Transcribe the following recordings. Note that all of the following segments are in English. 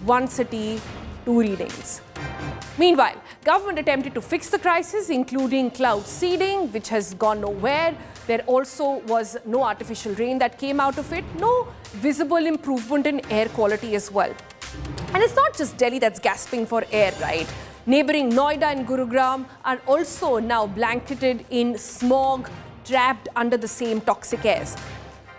one city, two readings. Meanwhile, government attempted to fix the crisis, including cloud seeding, which has gone nowhere. There also was no artificial rain that came out of it, no visible improvement in air quality as well. And it's not just Delhi that's gasping for air, right? Neighboring Noida and Gurugram are also now blanketed in smog, trapped under the same toxic airs.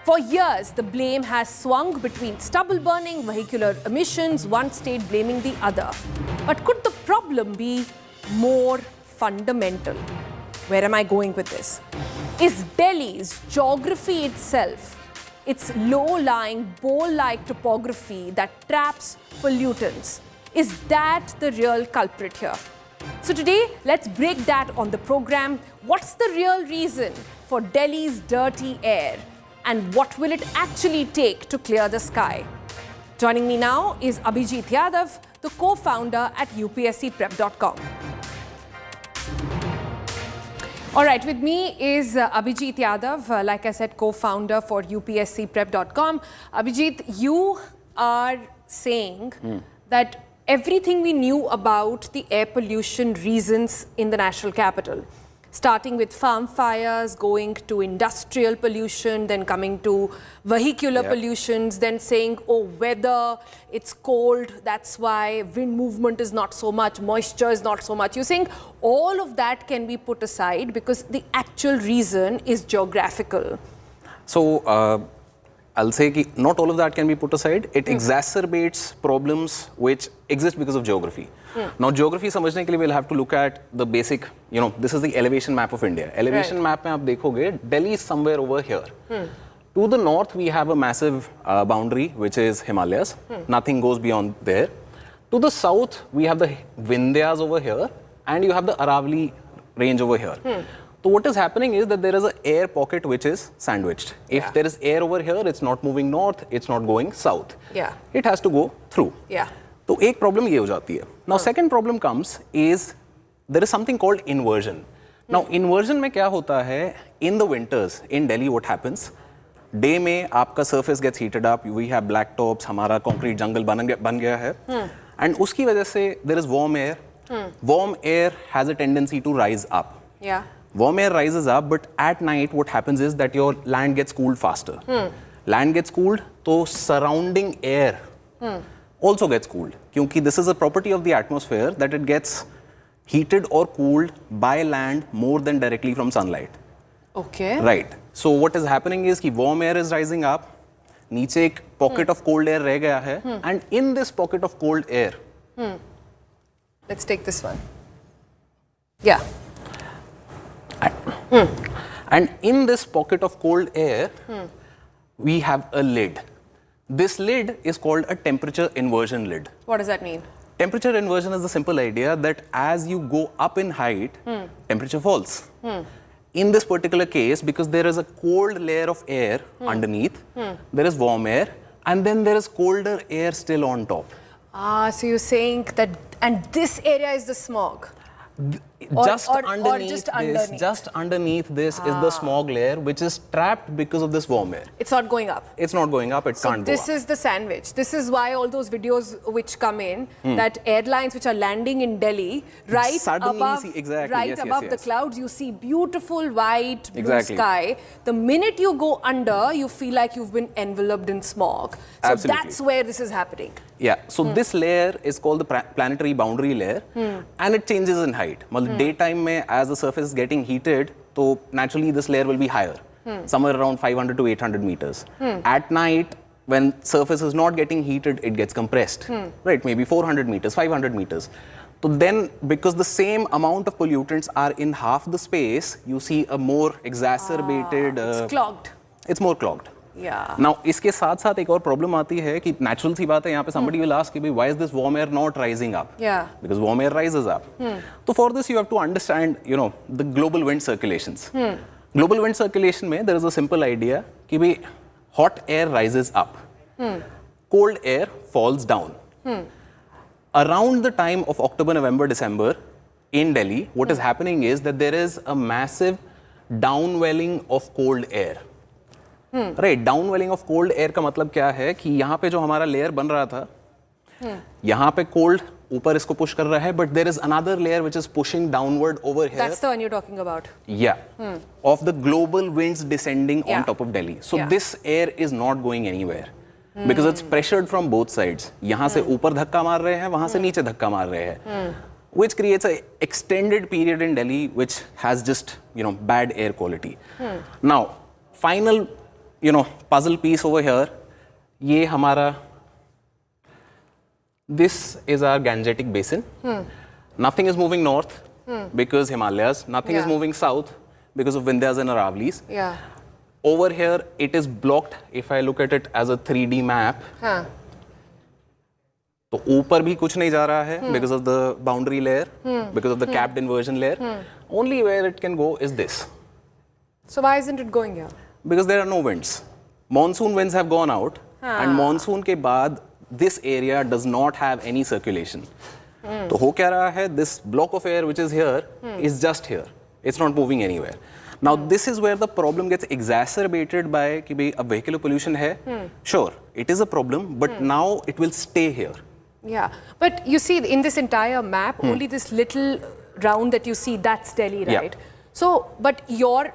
For years, the blame has swung between stubble burning, vehicular emissions, one state blaming the other. But could the problem be more fundamental? Where am I going with this? Is Delhi's geography itself, its low-lying, bowl-like topography that traps pollutants, is that the real culprit here? So today, let's break that on the program. What's the real reason for Delhi's dirty air? And what will it actually take to clear the sky? Joining me now is Abhijit Yadav, the co-founder at UPSCprep.com. All right, with me is Abhijit Yadav, like I said, co-founder for UPSCprep.com. Abhijit, you are saying that everything we knew about the air pollution reasons in the national capital, starting with farm fires, going to industrial pollution, then coming to vehicular pollutions, then saying, oh, weather, it's cold, that's why wind movement is not so much, moisture is not so much. You're saying all of that can be put aside because the actual reason is geographical. So, I'll say that not all of that can be put aside. It exacerbates problems which exist because of geography. Now, geography समझने के लिए we'll have to look at the basic, this is the elevation map of India. Elevation map में आप देखोगे, Delhi is somewhere over here. To the north, we have a massive boundary, which is Himalayas. Nothing goes beyond there. To the south, we have the Vindhyas over here, and you have the Aravalli range over here. So what is happening is that there is an air pocket which is sandwiched. If there is air over here, it's not moving north, it's not going south. It has to go through. So एक problem ये हो जाती है. Now second problem comes is there is something called inversion. Now inversion में क्या होता है? In the winters in Delhi, what happens? Day में आपका surface gets heated up. We have black tops. हमारा concrete jungle बन गया है. And उसकी वजह से there is warm air. Warm air has a tendency to rise up. Warm air rises up, but at night what happens is that your land gets cooled faster. Land gets cooled, so surrounding air also gets cooled. Because this is a property of the atmosphere that it gets heated or cooled by land more than directly from sunlight. Okay. Right. So what is happening is that warm air is rising up, नीचे एक pocket of cold air रह गया है, and in this pocket of cold air. Let's take this one. Yeah. And in this pocket of cold air, we have a lid. This lid is called a temperature inversion lid. What does that mean? Temperature inversion is the simple idea that as you go up in height, temperature falls. In this particular case, because there is a cold layer of air underneath, there is warm air, and then there is colder air still on top. So you're saying that, and this area is the smog? Just underneath this is the smog layer, which is trapped because of this warm air. It's not going up. It's not going up. It can't go up. This is the sandwich. This is why all those videos which come in, that airlines which are landing in Delhi, right above the clouds, you see beautiful white blue sky. The minute you go under, you feel like you've been enveloped in smog. So Absolutely. That's where this is happening. Yeah. So this layer is called the planetary boundary layer, and it changes in height. Daytime mein, as the surface is getting heated, so naturally this layer will be higher, somewhere around 500 to 800 meters. At night, when surface is not getting heated, it gets compressed, right? Maybe 400 meters, 500 meters. So then, because the same amount of pollutants are in half the space, you see a more exacerbated. It's clogged. It's more clogged. Yeah. Now, इसके साथ साथ एक और problem आती है कि natural सी बात है यहाँ पे somebody will ask कि why is this warm air not rising up? Yeah. Because warm air rises up. So for this you have to understand, the global wind circulations. Global wind circulation में there is a simple idea कि hot air rises up, cold air falls down. Around the time of October, November, December in Delhi, what is happening is that there is a massive downwelling of cold air. Right downwelling of cold air का मतलब क्या है कि यहाँ पे जो हमारा layer बन रहा था यहाँ पे कोल्ड ऊपर इसको पुश कर रहा है, but there is another layer which is pushing downward over here. That's the one you're talking about. Yeah. Of the global winds descending Yeah. on top of Delhi. So Yeah. this air is not going anywhere. Because it's pressured from both sides. यहाँ से ऊपर धक्का मार रहे हैं, वहाँ से नीचे धक्का मार रहे हैं. Which creates an extended period in Delhi which has just, bad air quality. Now, final, puzzle piece over here, ये हमारा, this is our Gangetic basin. Nothing is moving north because Himalayas. Nothing is Yeah. moving south because of Vindhyas and Aravali's. Yeah. Over here, it is blocked. If I look at it as a 3D map, तो ऊपर भी कुछ नहीं जा रहा है because of the boundary layer, because of the capped inversion layer. Only where it can go is this. So why isn't it going here? Because there are no winds. Monsoon winds have gone out, and monsoon के बाद this area does not have any circulation. तो हो क्या रहा है? This block of air which is here is just here. It's not moving anywhere. Now this is where the problem gets exacerbated by कि भाई अब vehicular pollution है. Sure, it is a problem, but now it will stay here. Yeah, but you see in this entire map, only this little round that you see, that's Delhi, right? Yeah. So, but your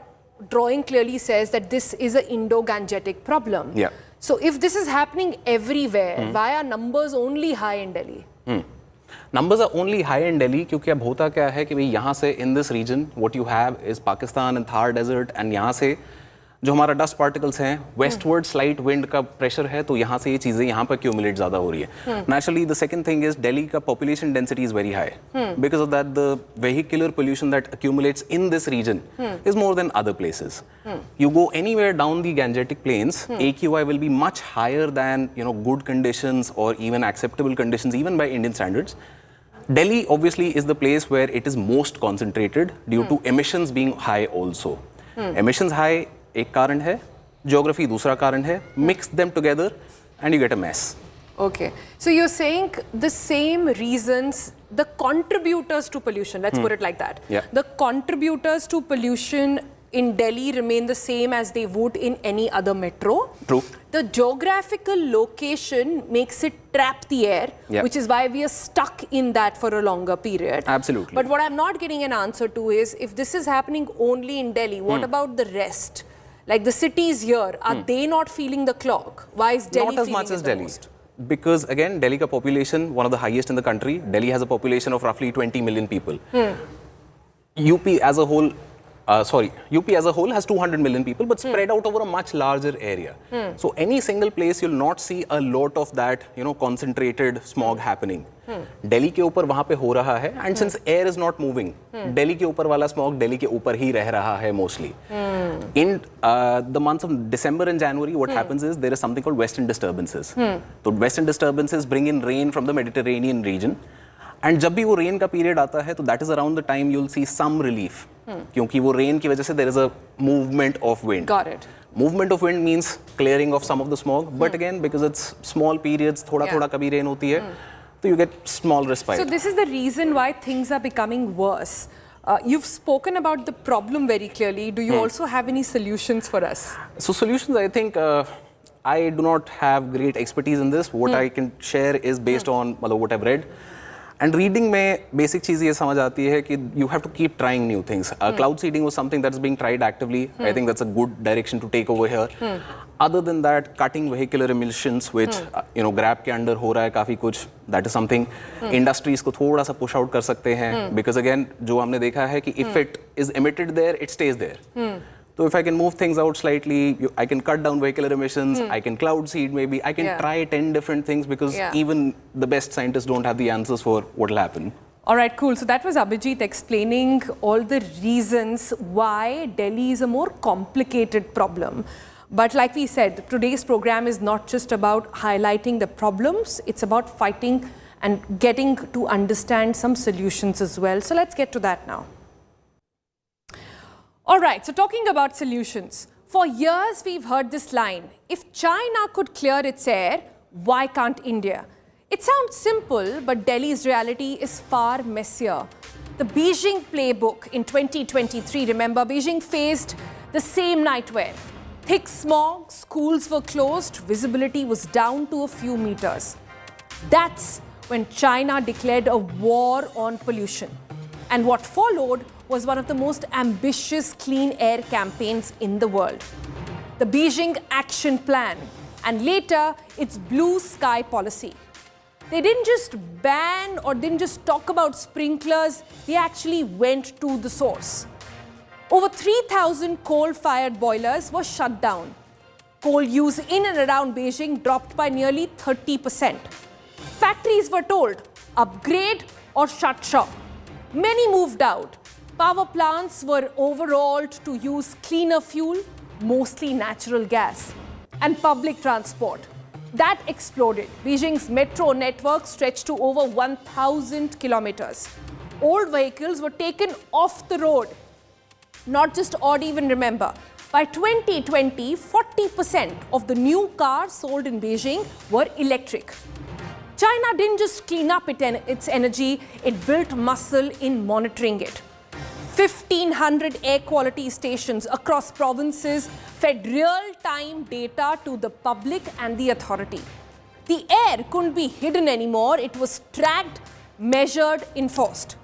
drawing clearly says that this is an Indo-Gangetic problem. Yeah. So if this is happening everywhere, why are numbers only high in Delhi? Numbers are only high in Delhi क्योंकि अब होता क्या है कि भाई यहाँ से in this region what you have is Pakistan and Thar desert, and यहाँ से जो हमारा डस्ट पार्टिकल्स हैं, वेस्टवर्ड स्लाइट विंड का प्रेशर है, तो यहाँ से ये चीज़ें यहाँ पर एक्यूमुलेट ज़्यादा हो रही है. Naturally the second thing is Delhi का population density is very high. Because of that the vehicular pollution that accumulates in this region is more than other places. You go anywhere down the Gangetic plains, AQI will be much higher than good conditions or even acceptable conditions, even by Indian standards. Delhi obviously is the place where it is most concentrated due to emissions being high also. Emissions high एक कारण है, geography दूसरा कारण है. Mix them together and you get a mess. Okay, so you're saying the same reasons, the contributors to pollution, let's put it like that. Yeah. The contributors to pollution in Delhi remain the same as they would in any other metro. True. The geographical location makes it trap the air, Yeah. which is why we are stuck in that for a longer period. Absolutely. But what I'm not getting an answer to is, if this is happening only in Delhi, what about the rest? Like the cities here, are they not feeling the clock? Why is Delhi Not as feeling much as it the Delhi. most? Because again, Delhi ka population, one of the highest in the country. Delhi has a population of roughly 20 million people. UP as a whole, UP as a whole has 200 million people, but spread out over a much larger area. So any single place, you'll not see a lot of that, concentrated smog happening. Delhi के ऊपर वहाँ पे हो रहा है, and since air is not moving, Delhi के ऊपर वाला smog Delhi के ऊपर ही रह रहा है mostly. In the months of December and January, what happens is there is something called western disturbances. So western disturbances bring in rain from the Mediterranean region. And जब भी वो रेन का period आता है, तो that is around the time you will see some relief, क्योंकि वो rain की वजह से there is a movement of wind. Got it. Movement of wind means clearing of some of the smog, but again because it's small periods, थोड़ा थोड़ा कभी rain होती है, तो you get small respite. So this is the reason why things are becoming worse. You've spoken about the problem very clearly. Do you also have any solutions for us? So solutions, I think I do not have great expertise in this. What I can share is based on what I've read. And reading में basic चीज़ ये समझ आती है कि you have to keep trying new things. Cloud seeding was something that's being tried actively. I think that's a good direction to take over here. Other than that, cutting vehicular emissions, which grab के under हो रहा है काफ़ी कुछ, that is something. Industries को थोड़ा सा push out कर सकते हैं, because again जो हमने देखा है कि if it is emitted there, it stays there. So if I can move things out slightly, I can cut down vehicular emissions, I can cloud seed maybe, I can try 10 different things, because even the best scientists don't have the answers for what will happen. All right, cool. So that was Abhijit explaining all the reasons why Delhi is a more complicated problem. But like we said, today's program is not just about highlighting the problems, it's about fighting and getting to understand some solutions as well. So let's get to that now. All right, so talking about solutions. For years, we've heard this line, if China could clear its air, why can't India? It sounds simple, but Delhi's reality is far messier. The Beijing playbook in 2023, remember, Beijing faced the same nightmare. Thick smog, schools were closed, visibility was down to a few meters. That's when China declared a war on pollution. And what followed was one of the most ambitious clean air campaigns in the world. The Beijing Action Plan, and later its blue sky policy. They didn't just ban or didn't just talk about sprinklers, they actually went to the source. Over 3,000 coal-fired boilers were shut down. Coal use in and around Beijing dropped by nearly 30%. Factories were told, upgrade or shut shop. Many moved out. Power plants were overhauled to use cleaner fuel, mostly natural gas. And public transport. That exploded. Beijing's metro network stretched to over 1,000 kilometers. Old vehicles were taken off the road. Not just odd even, remember. By 2020, 40% of the new cars sold in Beijing were electric. China didn't just clean up its energy, it built muscle in monitoring it. 1,500 air quality stations across provinces fed real-time data to the public and the authority. The air couldn't be hidden anymore, it was tracked, measured, enforced.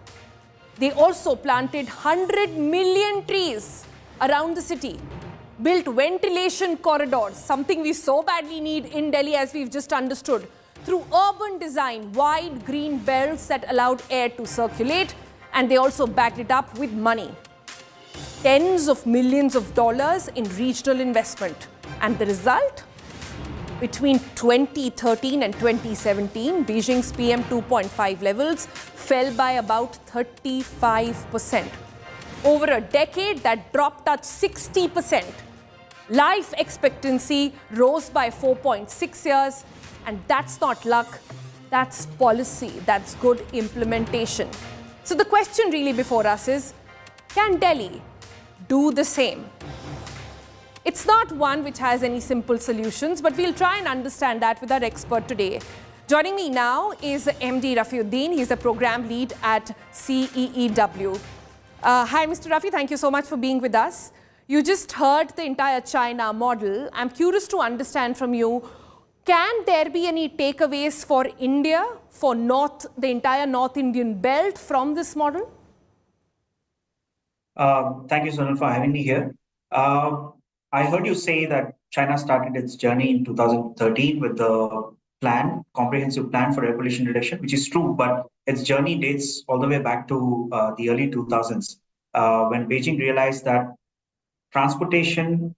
They also planted 100 million trees around the city, built ventilation corridors, something we so badly need in Delhi as we've just understood, through urban design, wide green belts that allowed air to circulate, and they also backed it up with money. Tens of millions of dollars in regional investment. And the result? Between 2013 and 2017, Beijing's PM 2.5 levels fell by about 35%. Over a decade, that drop touched 60%. Life expectancy rose by 4.6 years. And that's not luck, that's policy, that's good implementation. So the question really before us is, can Delhi do the same? It's not one which has any simple solutions, but we'll try and understand that with our expert today. Joining me now is MD Rafiuddin. He's the program lead at CEEW. Hi, Mr. Rafi. Thank you so much for being with us. You just heard the entire China model. I'm curious to understand from you, can there be any takeaways for India, for the entire North Indian belt from this model? Thank you, Sonal, for having me here. I heard you say that China started its journey in 2013 with the comprehensive plan for air pollution reduction, which is true, but its journey dates all the way back to the early 2000s, when Beijing realized that solving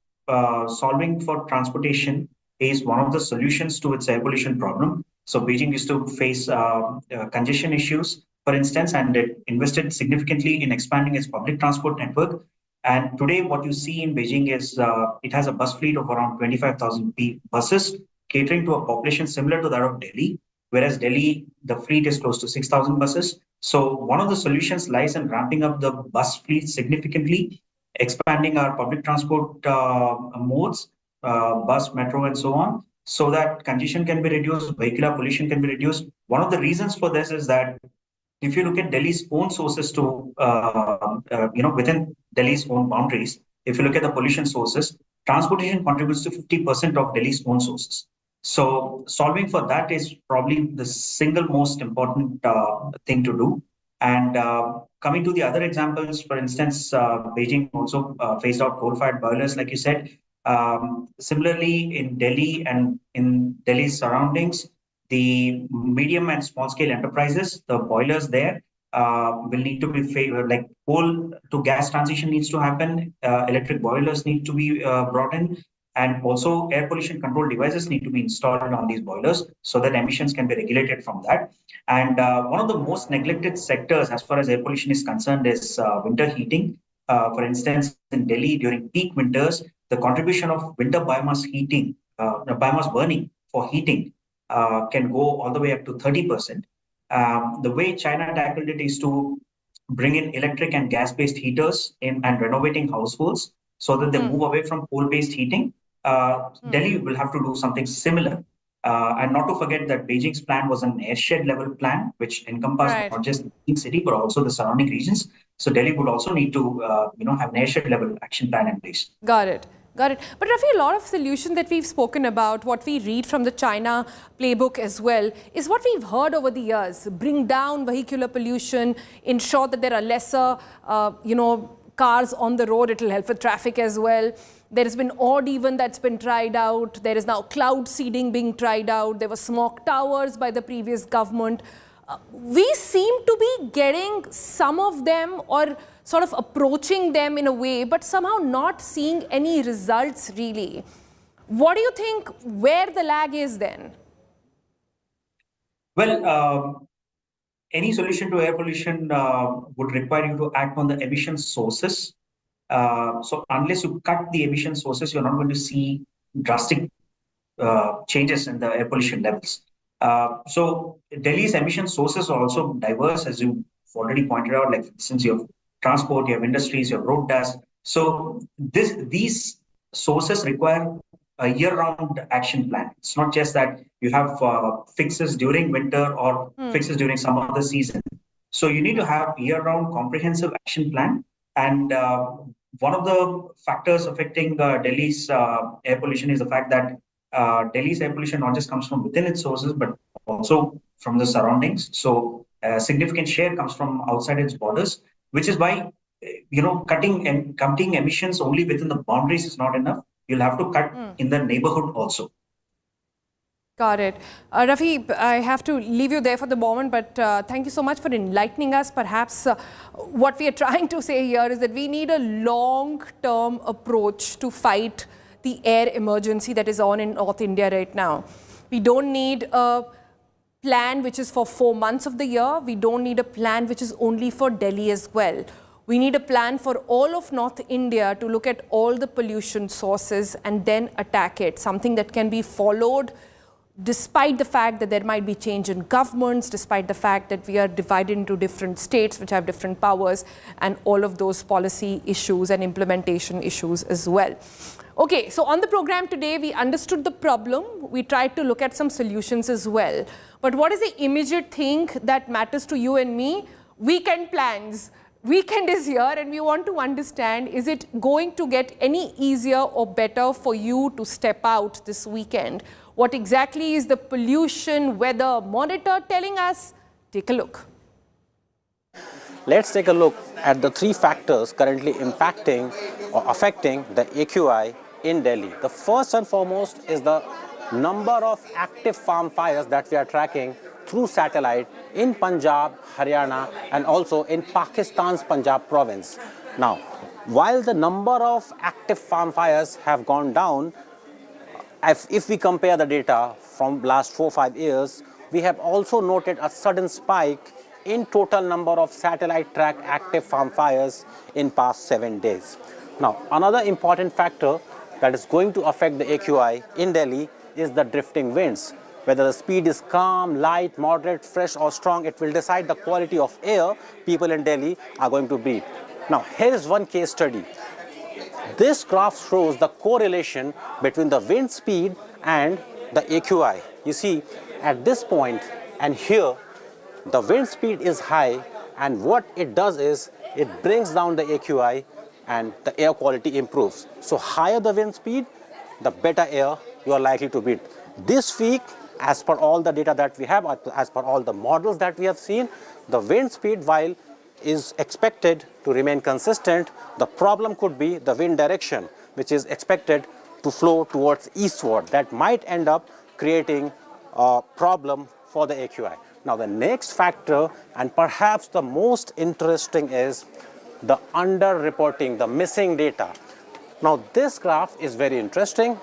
for transportation is one of the solutions to its air pollution problem. So Beijing used to face congestion issues, for instance, and it invested significantly in expanding its public transport network. And today what you see in Beijing is it has a bus fleet of around 25,000 buses, catering to a population similar to that of Delhi, whereas Delhi, the fleet is close to 6,000 buses. So one of the solutions lies in ramping up the bus fleet significantly, expanding our public transport modes, bus, metro, and so on, so that congestion can be reduced, vehicular pollution can be reduced. One of the reasons for this is that if you look at Delhi's own sources within Delhi's own boundaries, if you look at the pollution sources, transportation contributes to 50% of Delhi's own sources. So solving for that is probably the single most important thing to do. And coming to the other examples, for instance, Beijing also phased out coal-fired boilers, like you said. Similarly, in Delhi and in Delhi's surroundings, the medium and small-scale enterprises, the boilers there will need to be favored. Like coal to gas transition needs to happen, electric boilers need to be brought in, and also air pollution control devices need to be installed on these boilers so that emissions can be regulated from that. And one of the most neglected sectors as far as air pollution is concerned is winter heating. For instance, in Delhi during peak winters, the contribution of winter biomass heating, biomass burning for heating can go all the way up to 30%. The way China tackled it is to bring in electric and gas-based heaters and renovating households so that they move away from coal-based heating. Delhi will have to do something similar. And not to forget that Beijing's plan was an airshed level plan, which encompassed not just the big city, but also the surrounding regions. So Delhi would also need to have an airshed level action plan in place. Got it. Got it. But Rafi, a lot of solutions that we've spoken about, what we read from the China playbook as well, is what we've heard over the years. Bring down vehicular pollution, ensure that there are lesser, cars on the road. It will help with traffic as well. There has been odd even that's been tried out. There is now cloud seeding being tried out. There were smog towers by the previous government. We seem to be getting some of them or sort of approaching them in a way, but somehow not seeing any results really. What do you think where the lag is then? Well, any solution to air pollution would require you to act on the emission sources. So unless you cut the emission sources, you're not going to see drastic changes in the air pollution levels. So Delhi's emission sources are also diverse, as you already pointed out, like since you have transport, you have industries, you have road dust. So these sources require a year-round action plan. It's not just that you have fixes during winter or fixes during some other season. So you need to have year-round comprehensive action plan. And one of the factors affecting Delhi's air pollution is the fact that Delhi's air pollution not just comes from within its sources, but also from the surroundings. So a significant share comes from outside its borders, which is why cutting emissions only within the boundaries is not enough. You'll have to cut in the neighborhood also. Got it. Rafi, I have to leave you there for the moment, but thank you so much for enlightening us. Perhaps what we are trying to say here is that we need a long-term approach to fight the air emergency that is on in North India right now. We don't need a plan which is for 4 months of the year. We don't need a plan which is only for Delhi as well. We need a plan for all of North India to look at all the pollution sources and then attack it, something that can be followed despite the fact that there might be change in governments, despite the fact that we are divided into different states which have different powers, and all of those policy issues and implementation issues as well. Okay, so on the program today, we understood the problem. We tried to look at some solutions as well. But what is the immediate thing that matters to you and me? Weekend plans. Weekend is here and we want to understand, is it going to get any easier or better for you to step out this weekend? What exactly is the pollution weather monitor telling us? Take a look. Let's take a look at the 3 factors currently impacting or affecting the AQI in Delhi. The first and foremost is the number of active farm fires that we are tracking through satellite in Punjab, Haryana, and also in Pakistan's Punjab province. Now, while the number of active farm fires have gone down, if we compare the data from last 4-5 years, we have also noted a sudden spike in total number of satellite tracked active farm fires in past 7 days. Now, another important factor that is going to affect the AQI in Delhi is the drifting winds. Whether the speed is calm, light, moderate, fresh or strong, it will decide the quality of air people in Delhi are going to breathe. Now, here is one case study. This graph shows the correlation between the wind speed and the AQI. You see, at this point and here, the wind speed is high, and what it does is it brings down the AQI and the air quality improves. So higher the wind speed, the better air you are likely to breathe. This week, as per all the data that we have, as per all the models that we have seen, the wind speed, while is expected to remain consistent, the problem could be the wind direction, which is expected to flow towards eastward. That might end up creating a problem for the AQI. Now, the next factor, and perhaps the most interesting, is the under-reporting, the missing data. Now, this graph is very interesting.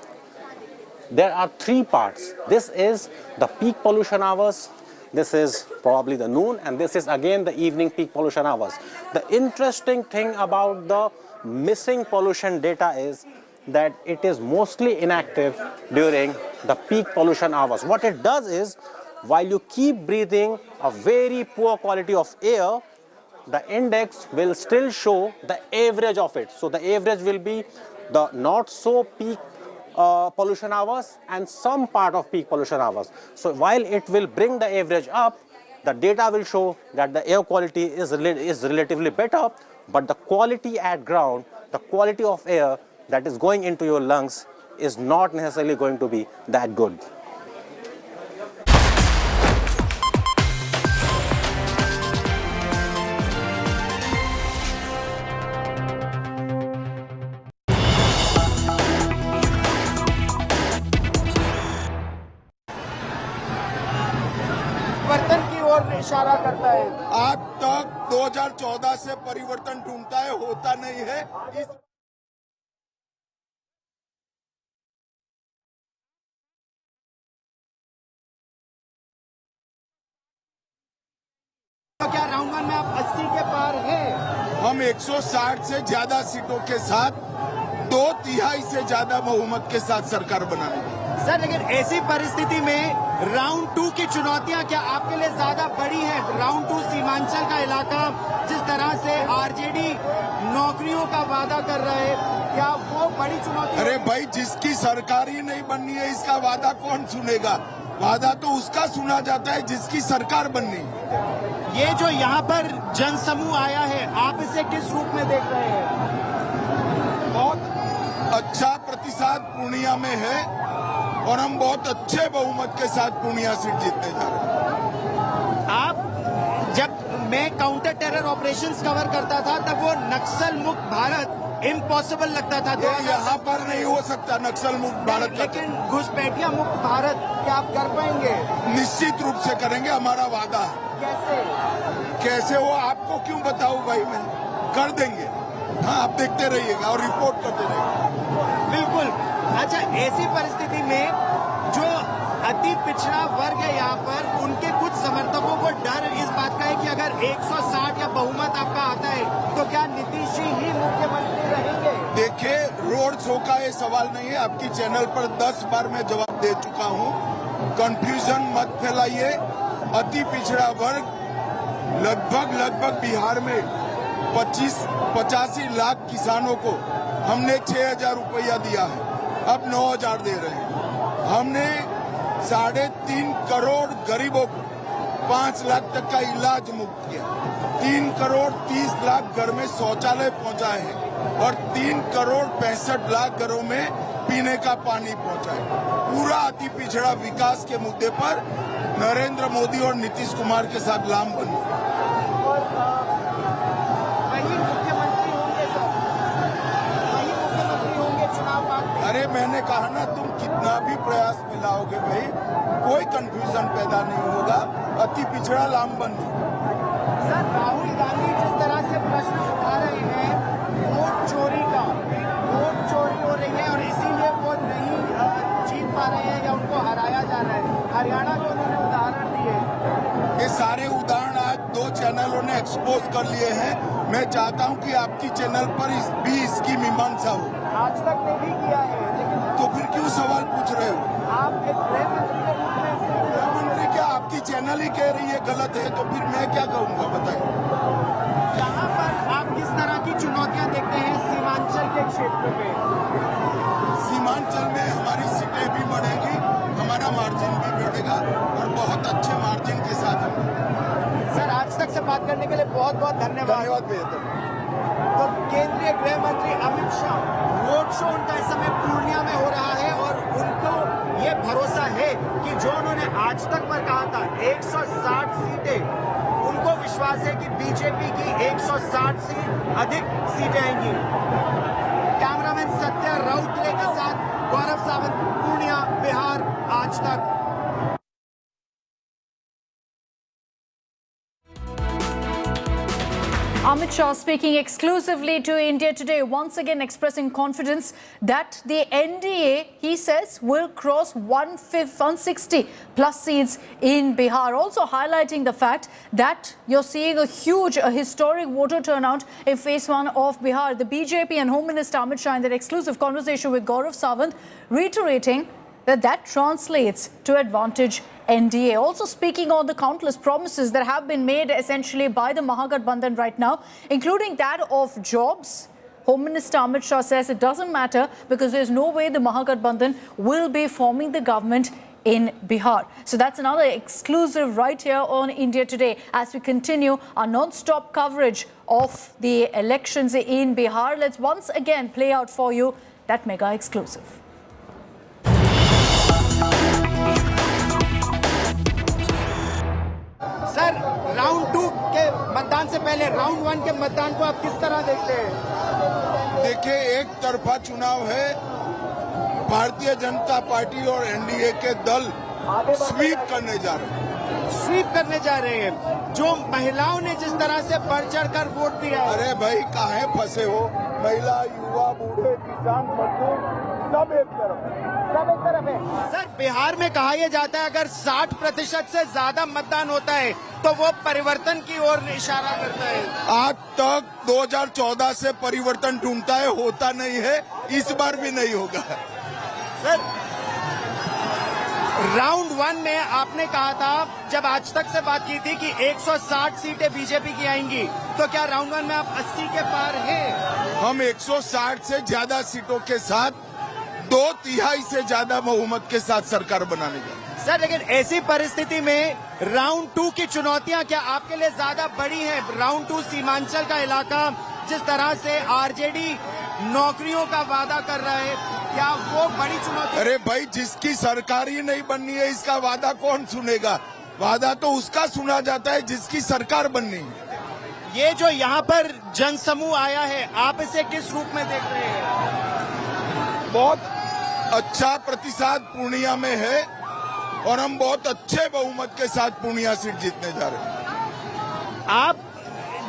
There are 3 parts. This is the peak pollution hours, this is probably the noon, and this is again the evening peak pollution hours. The interesting thing about the missing pollution data is that it is mostly inactive during the peak pollution hours. What it does is, while you keep breathing a very poor quality of air, the index will still show the average of it. So the average will be the not so peak pollution hours and some part of peak pollution hours. So while it will bring the average up, the data will show that the air quality is relatively better, but the quality at ground, the quality of air that is going into your lungs is not necessarily going to be that good. परिवर्तन की ओर इशारा करता है। आज तक 2014 से परिवर्तन ढूंढता है, होता नहीं है। इस तो क्या राउंड वन में आप 80 के पार हैं? हम 160 से ज्यादा सीटों के साथ 2/3 से ज्यादा बहुमत के साथ सरकार बनाएंगे। सर, लेकिन ऐसी परिस्थिति में राउंड 2 की चुनौतियां क्या आपके लिए ज्यादा बड़ी हैं? राउंड 2 सीमांचल का इलाका, जिस तरह से आरजेडी नौकरियों का वादा कर रहा है, क्या वो बड़ी चुनौती? अरे भाई, जिसकी सरकार ही नहीं बननी है, इसका वादा कौन सुनेगा? वादा तो उसका सुना जाता है जिसकी सरकार बननी है। ये जो यहाँ पर जनसमूह आया है, आप इसे किस रूप में देख रहे हैं? बहुत अच्छा प्रतिशत पूर्णिया में है और हम बहुत अच्छे बहुमत के साथ पूर्णिया सीट जीतने जा रहे हैं। आप जब मैं काउंटर टेरर ऑपरेशंस कवर करता था तब वो नक्सल मुक्त भारत इम्पॉसिबल लगता था। ये यहाँ पर नहीं हो सकता नक्सल मुक्त भारत का। लेकिन घुसपैठिया मुक्त भारत क्या आप कर पाएंगे? निश्चित रूप से करेंगे, हमारा वादा है। कैसे हो आपको क्यों बताऊं भाई, मैं कर देंगे। हाँ, आप देखते रहिएगा और रिपोर्ट करते रहिएगा। बिल्कुल। अच्छा, ऐसी परिस्थिति में जो अति पिछड़ा वर्ग है यहाँ पर, उनके कुछ समर्थकों को डर इस बात का है कि अगर 160 या बहुमत आपका आता है तो क्या नीतीश जी ही मुख्यमंत्री रहेंगे? देखिए, रोड शो का ये सवाल नहीं है। आपकी चैनल पर 10 बार मैं जवाब दे चुका हूँ। कंफ्यूजन मत फैलाइए। अति पिछड़ा वर्ग लगभग बिहार में 85 लाख किसानों को हमने 6,000 रुपया दिया है, अब 9,000 दे रहे हैं। हमने 3.5 करोड़ गरीबों को 5 लाख तक का इलाज मुफ्त किया। 3 करोड़ 30 लाख घर में शौचालय पहुंचाए हैं और 3 करोड़ 65 लाख घरों में पीने का पानी पहुंचाए। पूरा अति पिछड़ा विकास के मुद्दे पर नरेंद्र मोदी और नीतीश कुमार के साथ लामबंदी। वही मुख्यमंत्री होंगे सर, वही मुख्यमंत्री होंगे चुनाव बाद। अरे मैंने कहा ना, तुम कितना भी प्रयास मिलाओगे भाई, कोई कंफ्यूजन पैदा नहीं होगा। अति पिछड़ा लामबंदी। सर, राहुल गांधी जिस तरह से प्रश्न उठा रहे हैं वोट चोरी का, वोट चोरी हो रही है और इसीलिए वो नहीं जीत पा रहे हैं या उनको हराया जा रहा है। हरियाणा के उन्होंने उदाहरण दिए। ये सारे उदाहरण आज 2 चैनलों ने एक्सपोज कर लिए हैं। मैं चाहता हूं कि आपकी चैनल पर भी इसकी मीमांसा हो। आज तक ने भी किया है, लेकिन तो फिर क्यों सवाल पूछ रहे हो? आप एक गृह मंत्री के रूप में गृह मंत्री क्या आपकी चैनल ही कह रही है गलत है, तो फिर मैं क्या कहूँगा बताइए। यहाँ पर आप किस तरह की चुनौतियां देखते हैं सीमांचल के क्षेत्र पे? सीमांचल में हमारी सीटें भी बढ़ेगी, हमारा मार्जिन भी बढ़ेगा और बहुत अच्छे मार्जिन के साथ हम। सर, आज तक से बात करने के लिए बहुत बहुत धन्यवाद। बेहतर। तो केंद्रीय गृह मंत्री अमित शाह, रोड शो उनका इस समय पूर्णिया में हो रहा है और उनको ये भरोसा है कि जो उन्होंने आज तक पर कहा था 160 सीटें, उनको विश्वास है कि बीजेपी की 160 से अधिक सीटें आएंगी। कैमरामैन सत्य राउतले के साथ गौरव सावंत, पूर्णिया, बिहार, आज तक। Amit Shah speaking exclusively to India Today, once again expressing confidence that the NDA, he says, will cross 160 plus seats in Bihar. Also highlighting the fact that you're seeing a historic voter turnout in phase 1 of Bihar. The BJP and Home Minister Amit Shah in their exclusive conversation with Gaurav Sawant reiterating that translates to advantage NDA. Also speaking on the countless promises that have been made essentially by the Mahagathbandhan right now, including that of jobs. Home Minister Amit Shah says it doesn't matter because there's no way the Mahagathbandhan will be forming the government in Bihar. So that's another exclusive right here on India Today as we continue our non-stop coverage of the elections in Bihar. Let's once again play out for you that mega exclusive. Sir, round 2 के मतदान से पहले round 1 के मतदान को आप किस तरह देखते हैं? देखिए, एक तरफा चुनाव है। भारतीय जनता पार्टी और एनडीए के दल स्वीप करने जा रहे हैं। स्वीप करने जा रहे हैं। जो महिलाओं ने जिस तरह से बढ़ चढ़ कर वोट दिया है। अरे भाई, काहे फंसे हो? महिला, युवा, बूढ़े, किसान, मजदूर सब एक तरफ है। सर, बिहार में कहा यह जाता है अगर 60% से ज्यादा मतदान होता है तो वो परिवर्तन की ओर इशारा करता है। आज तक 2014 से परिवर्तन ढूंढता है, होता नहीं है, इस बार भी नहीं होगा। सर, राउंड 1 में आपने कहा था, जब आज तक से बात की थी कि 160 सीटें बीजेपी की आएंगी, तो क्या राउंड 1 में आप 80 के पार हैं? हम 160 से ज्यादा सीटों के साथ 2/3 से ज्यादा बहुमत के साथ सरकार बनाने जा रहे हैं। सर, लेकिन ऐसी परिस्थिति में राउंड 2 की चुनौतियां क्या आपके लिए ज्यादा बड़ी हैं? राउंड 2 सीमांचल का इलाका, जिस तरह से आरजेडी नौकरियों का वादा कर रहा है, क्या वो बड़ी चुनौती? अरे भाई, जिसकी सरकार ही नहीं बननी है, इसका वादा कौन सुनेगा? वादा तो उसका सुना जाता है जिसकी सरकार बननी है। ये जो यहाँ पर जनसमूह आया है, आप इसे किस रूप में देख रहे हैं? बहुत अच्छा प्रतिशत पूर्णिया में है और हम बहुत अच्छे बहुमत के साथ पूर्णिया सीट जीतने जा रहे हैं। आप,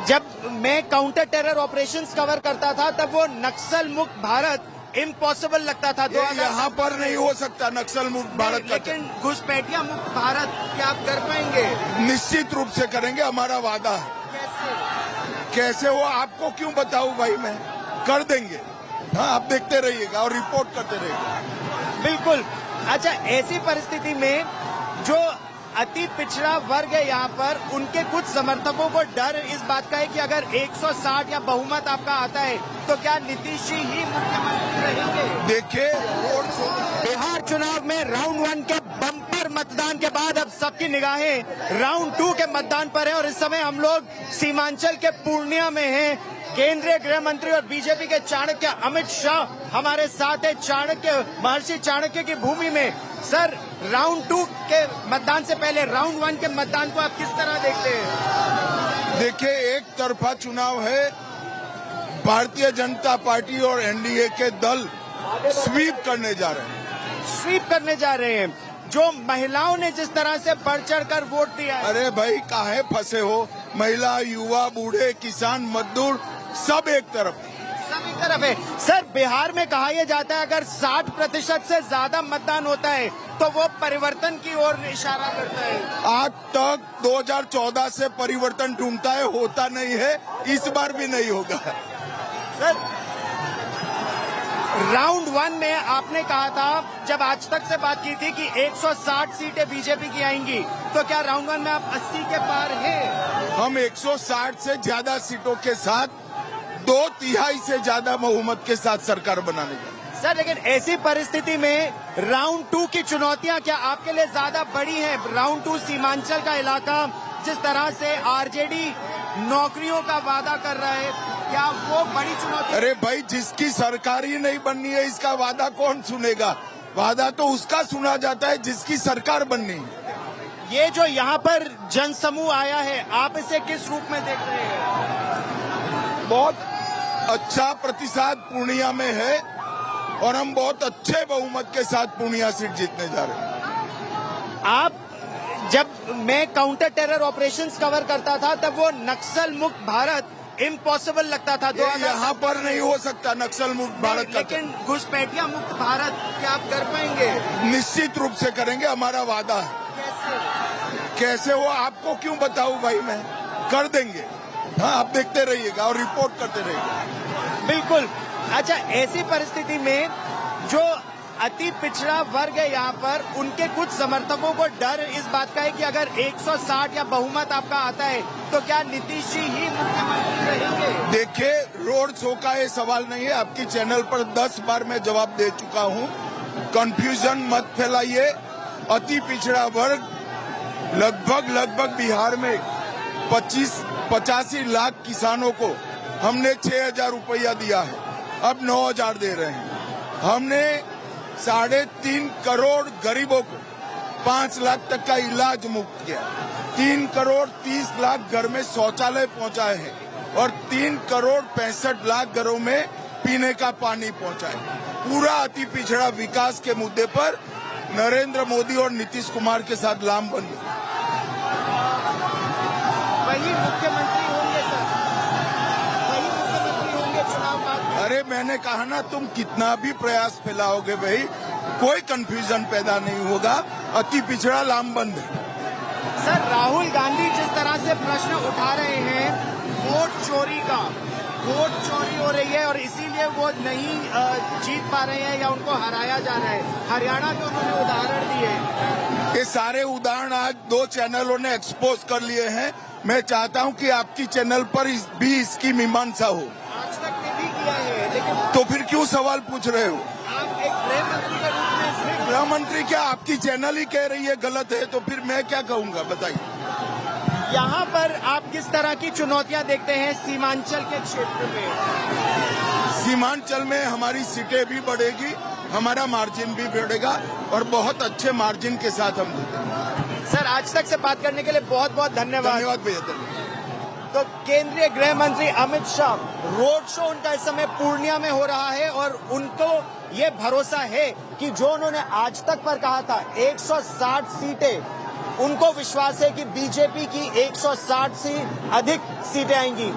जब मैं काउंटर टेरर ऑपरेशंस कवर करता था, तब वो नक्सल मुक्त भारत इम्पॉसिबल लगता था। यहाँ पर नहीं हो सकता नक्सल मुक्त भारत का, लेकिन घुसपैठिया मुक्त भारत क्या आप कर पाएंगे? निश्चित रूप से करेंगे, हमारा वादा है। कैसे हो आपको क्यों बताऊं भाई, मैं कर देंगे। हाँ, आप देखते रहिएगा और रिपोर्ट करते रहिएगा। बिल्कुल। अच्छा, ऐसी परिस्थिति में जो अति पिछड़ा वर्ग है यहाँ पर, उनके कुछ समर्थकों को डर इस बात का है कि अगर 160 या बहुमत आपका आता है तो क्या नीतीश जी ही मुख्यमंत्री रहेंगे? देखिए, बिहार चुनाव में राउंड 1 के बम्पर मतदान के बाद अब सबकी निगाहें राउंड 2 के मतदान पर है और इस समय हम लोग सीमांचल के पूर्णिया में हैं। केंद्रीय गृह मंत्री और बीजेपी के चाणक्य अमित शाह हमारे साथ है, महर्षि चाणक्य की भूमि में। सर, राउंड 2 के मतदान से पहले राउंड 1 के मतदान को आप किस तरह देखते हैं? देखिए, एक तरफा चुनाव है। भारतीय जनता पार्टी और एनडीए के दल स्वीप करने जा रहे हैं। स्वीप करने जा रहे हैं। जो महिलाओं ने जिस तरह से बढ़ चढ़ कर वोट दिया है। अरे भाई, काहे फंसे हो? महिला, युवा, बूढ़े, किसान, मजदूर सब एक तरफ है। सभी तरफ है। सर, बिहार में कहा यह जाता है अगर 60% से ज्यादा मतदान होता है तो वो परिवर्तन की ओर इशारा करता है। आज तक 2014 से परिवर्तन ढूंढता है, होता नहीं है, इस बार भी नहीं होगा। सर, राउंड 1 में आपने कहा था, जब आज तक से बात की थी कि 160 सीटें बीजेपी की आएंगी, तो क्या राउंड 1 में आप 80 के पार हैं? हम 160 से ज्यादा सीटों के साथ 2/3 से ज्यादा बहुमत के साथ सरकार बनाने जा रहे हैं। सर, लेकिन ऐसी परिस्थिति में राउंड 2 की चुनौतियां क्या आपके लिए ज्यादा बड़ी हैं? राउंड 2 सीमांचल का इलाका, जिस तरह से आरजेडी नौकरियों का वादा कर रहा है, क्या वो बड़ी चुनौती? अरे भाई, जिसकी सरकार ही नहीं बननी है, इसका वादा कौन सुनेगा? वादा तो उसका सुना जाता है जिसकी सरकार बननी है। ये जो यहाँ पर जनसमूह आया है, आप इसे किस रूप में देख रहे हैं? बहुत अच्छा प्रतिशत पूर्णिया में है और हम बहुत अच्छे बहुमत के साथ पूर्णिया सीट जीतने जा रहे हैं। आप, जब मैं काउंटर टेरर ऑपरेशंस कवर करता था, तब वो नक्सल मुक्त भारत इम्पॉसिबल लगता था। यहाँ पर नहीं हो सकता नक्सल मुक्त भारत का, लेकिन घुसपैठिया मुक्त भारत क्या आप कर पाएंगे? निश्चित रूप से करेंगे, हमारा वादा है। कैसे हो आपको क्यों बताऊं भाई, मैं कर देंगे। हाँ, आप देखते रहिएगा और रिपोर्ट करते रहिएगा। बिल्कुल। अच्छा, ऐसी परिस्थिति में जो अति पिछड़ा वर्ग है यहाँ पर, उनके कुछ समर्थकों को डर इस बात का है कि अगर 160 या बहुमत आपका आता है तो क्या नीतीश जी ही मुख्यमंत्री रहेंगे? देखिए, रोड शो का ये सवाल नहीं है। आपकी चैनल पर 10 बार मैं जवाब दे चुका हूँ। कंफ्यूजन मत फैलाइए। अति पिछड़ा वर्ग लगभग बिहार में 85 लाख किसानों को हमने 6,000 रुपया दिया है, अब 9,000 दे रहे हैं। हमने 3.5 करोड़ गरीबों को 5 लाख तक का इलाज मुफ्त किया, 3 करोड़ 30 लाख घर में शौचालय पहुंचाए हैं और 3 करोड़ 65 लाख घरों में पीने का पानी पहुंचाए। पूरा अति पिछड़ा विकास के मुद्दे पर नरेंद्र मोदी और नीतीश कुमार के साथ लामबंद। वही मुख्यमंत्री होंगे सर, वही मुख्यमंत्री होंगे चुनाव बाद। अरे मैंने कहा ना, तुम कितना भी प्रयास फैलाओगे भाई, कोई कंफ्यूजन पैदा नहीं होगा। अति पिछड़ा लामबंद है। सर, राहुल गांधी जिस तरह से प्रश्न उठा रहे हैं वोट चोरी का, वोट चोरी हो रही है और इसीलिए वो नहीं जीत पा रहे हैं या उनको हराया जा रहा है। हरियाणा के उन्होंने उदाहरण दिए। ये सारे उदाहरण आज 2 चैनलों ने एक्सपोज कर लिए हैं। मैं चाहता हूं कि आपकी चैनल पर भी इसकी मीमांसा हो। आज तक भी किया है, लेकिन तो फिर क्यों सवाल पूछ रहे हो? आप एक गृह मंत्री के रूप में इसमें गृह मंत्री क्या, आपकी चैनल ही कह रही है गलत है, तो फिर मैं क्या कहूंगा बताइए। यहाँ पर आप किस तरह की चुनौतियां देखते हैं सीमांचल के क्षेत्र में? सीमांचल में हमारी सीटें भी बढ़ेगी, हमारा मार्जिन भी बढ़ेगा और बहुत अच्छे मार्जिन के साथ हम जीतेंगे। सर, आज तक से बात करने के लिए बहुत बहुत धन्यवाद। धन्यवाद भैया, धन्यवाद। तो केंद्रीय गृह मंत्री अमित शाह, रोड शो उनका इस समय पूर्णिया में हो रहा है और उनको ये भरोसा है कि जो उन्होंने आज तक पर कहा था 160 सीटें, उनको विश्वास है कि बीजेपी की 160 से अधिक सीटें आएंगी।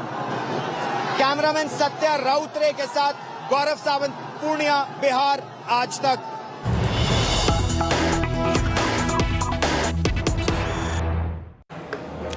कैमरामैन सत्या राउतरे के साथ गौरव सावंत, पूर्णिया, बिहार, आज तक।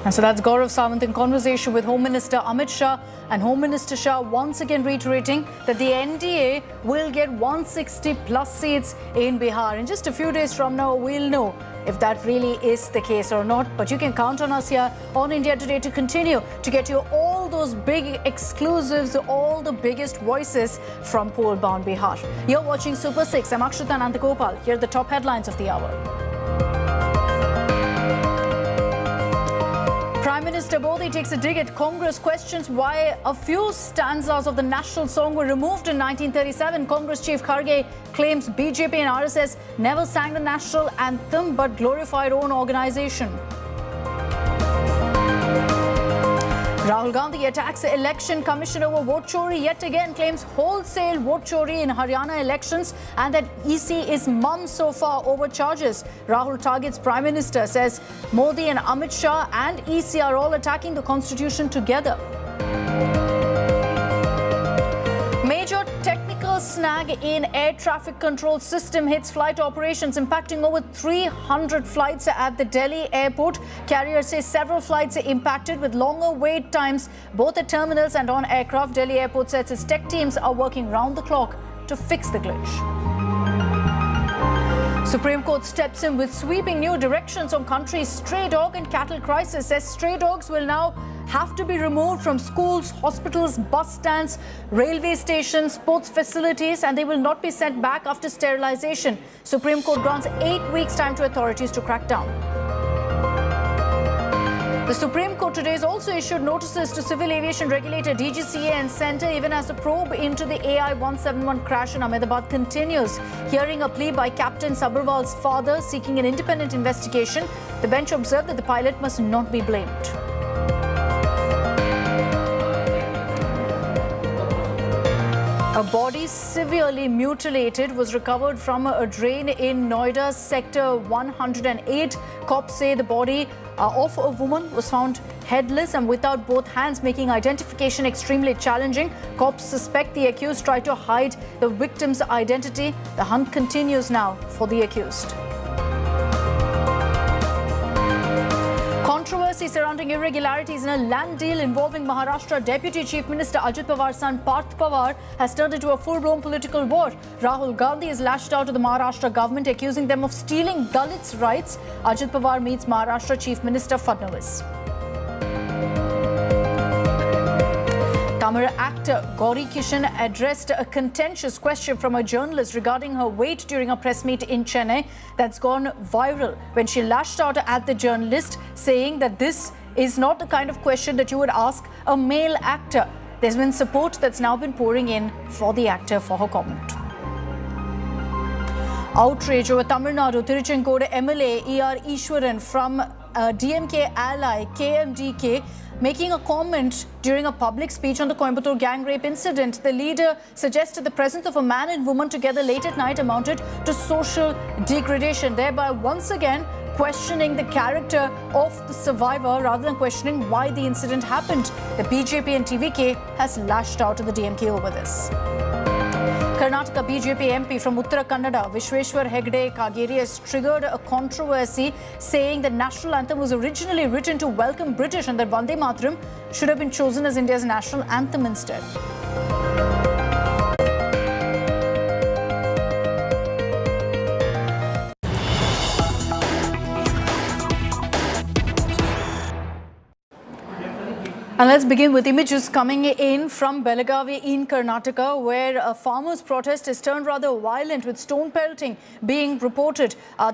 And so that's Gaurav Sawant in conversation with Home Minister Amit Shah, and Home Minister Shah once again reiterating that the NDA will get 160 plus seats in Bihar. In just a few days from now, we'll know if that really is the case or not. But you can count on us here on India Today to continue to get you all those big exclusives, all the biggest voices from poll-bound Bihar. You're watching Super 6. I'm Akshita Nandagopal. Here are the top headlines of the hour. Prime Minister Modi takes a dig at Congress, questions why a few stanzas of the national song were removed in 1937. Congress Chief Kharge claims BJP and RSS never sang the national anthem but glorified own organization. Rahul Gandhi attacks the election commission over vote chori yet again, claims wholesale vote chori in Haryana elections and that EC is mum so far over charges. Rahul targets Prime Minister, says Modi and Amit Shah and EC are all attacking the constitution together. Major technical snag in air traffic control system hits flight operations, impacting over 300 flights at the Delhi airport. Carriers say several flights are impacted with longer wait times both at terminals and on aircraft. Delhi airport says its tech teams are working round the clock to fix the glitch. Supreme Court steps in with sweeping new directions on country's stray dog and cattle crisis, says stray dogs will now have to be removed from schools, hospitals, bus stands, railway stations, sports facilities, and they will not be sent back after sterilization. Supreme Court grants 8 weeks' time to authorities to crack down. The Supreme Court today has also issued notices to civil aviation regulator DGCA and Centre, even as the probe into the AI-171 crash in Ahmedabad continues. Hearing a plea by Captain Sabharwal's father seeking an independent investigation, the bench observed that the pilot must not be blamed. A body severely mutilated was recovered from a drain in Noida's Sector 108. Cops say the body of a woman was found headless and without both hands, making identification extremely challenging. Cops suspect the accused tried to hide the victim's identity. The hunt continues now for the accused. Controversy surrounding irregularities in a land deal involving Maharashtra Deputy Chief Minister Ajit Pawar's son Parth Pawar has turned into a full-blown political war. Rahul Gandhi has lashed out at the Maharashtra government, accusing them of stealing Dalits' rights. Ajit Pawar meets Maharashtra Chief Minister Fadnavis. Tamil actor Gauri Kishan addressed a contentious question from a journalist regarding her weight during a press meet in Chennai that's gone viral when she lashed out at the journalist, saying that this is not the kind of question that you would ask a male actor. There's been support that's now been pouring in for the actor for her comment. Outrage over Tamil Nadu. Tiruchenkodu MLA E.R. Ishwaran from DMK ally KMDK making a comment during a public speech on the Coimbatore gang rape incident. The leader suggested the presence of a man and woman together late at night amounted to social degradation, thereby once again questioning the character of the survivor rather than questioning why the incident happened. The BJP and TVK has lashed out at the DMK over this. Karnataka BJP MP from Uttara Kannada, Vishweshwar Hegde Kageri, has triggered a controversy saying the national anthem was originally written to welcome British and that Vande Mataram should have been chosen as India's national anthem instead. And let's begin with images coming in from Belagavi in Karnataka, where a farmers' protest has turned rather violent with stone pelting being reported. The